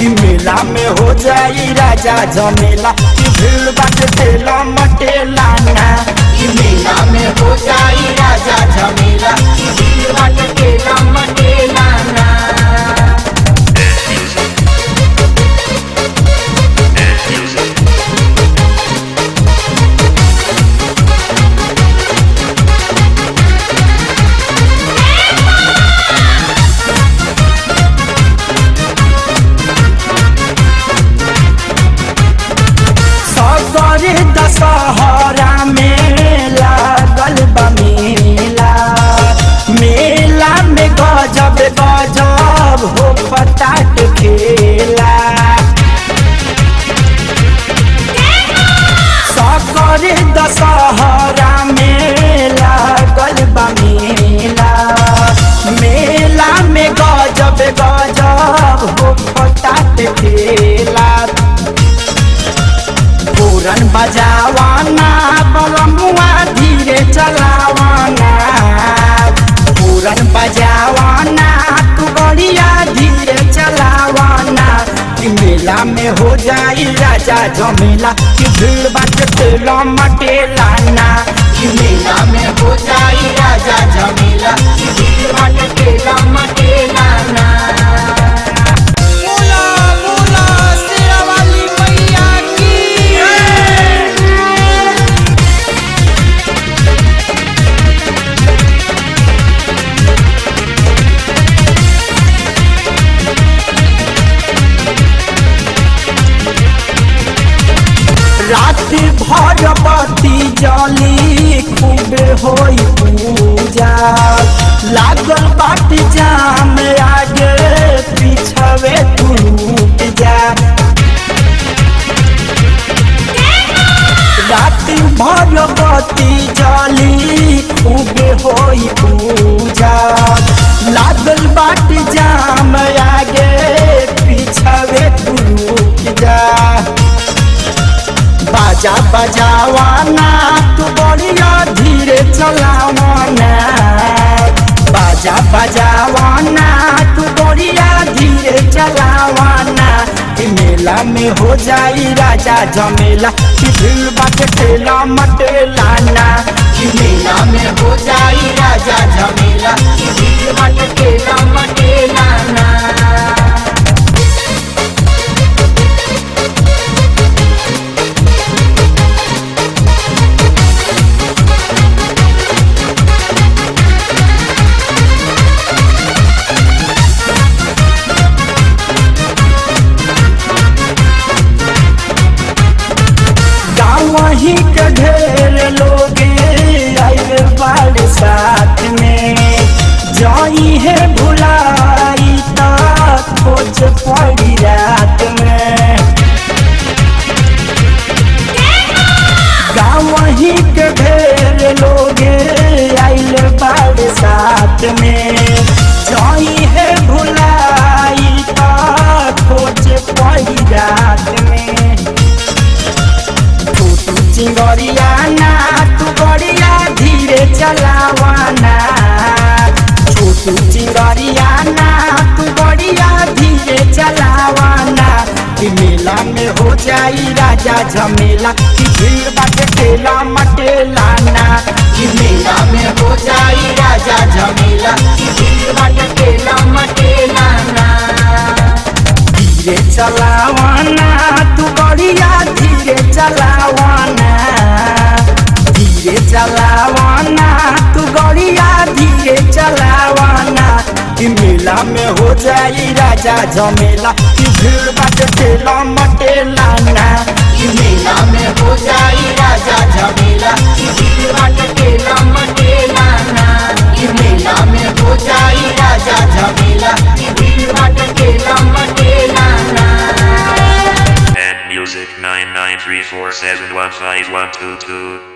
कि मेला में हो जाई राजा झमेला कि भीड़ बाटे तेला मटेला ना कि मेला में हो जाई राजा झमेला कि भीड़ बाटे तेला मटेला ना दशहरा में लागल बा मेला मेला में गजब गजब हो पटाट खेला सकरे दशहरा में लागल बा मेला मेला में गजब गजब हो पटाट खेला पूरन बजावाना बलमुआ धीरे चलावाना पूरन बजावाना तू गड़िया धीरे चलावाना कि मेला में हो जाई राजा झमेला कि भीड़ बाटे तेला मटेला ना कि मेला में हो जाई राजा झमेला कि भीड़ बाटे तेला मटेला ना राति भगवती जली खूब होई पूजा लागल बाट जाम आगे पिछवे टूट जा राति भगवती जली खूब होई पूजा लागल बाट जाम आगे पिछवे टूट जा बाजा बजावाना तू बढ़िया धीरे चलावाना बाजा बजावाना तू बढ़िया धीरे चलावाना कि मेला में हो जाई राजा झमेला कि भीड़ बाटे तेला मटेला ना कि मेला में हो जाई राजा झमेला कि भीड़ बाटे तेला मटेला ना वहीं के ढेर लोगे आए बाड़ साथ में जाई है भुलाई तक खोज पड़ी रात में गाँव वहीं के ढेर लोगे आइल बाड़ साथ में जाई है भुलाई तक खोज पड़ी रात में चिंगरिया ना तू गड़िया धीरे चलावाना छोटू चिंगरिया ना तू गड़िया धीरे चलावाना कि मेला में हो जाई राजा झमेला कि भीड़ बाटे तेला मटेला ना कि मेला में हो जाई राजा झमेला कि भीड़ बाटे तेला मटेला ना धीरे चलावाना तू गड़िया धीरे चलावाना धीरे चलावाना तू गड़िया धीरे चलावाना कि मेला में हो जाई राजा झमेला कि भीड़ बाटे तेला मटेला ना कि मेला में हो जाई राजा झमेला कि भीड़ बाटे तेला मटेला ना कि मेला में हो जाई राजा झमेला कि भीड़ बाटे तेला मटेला ना And music 99347151222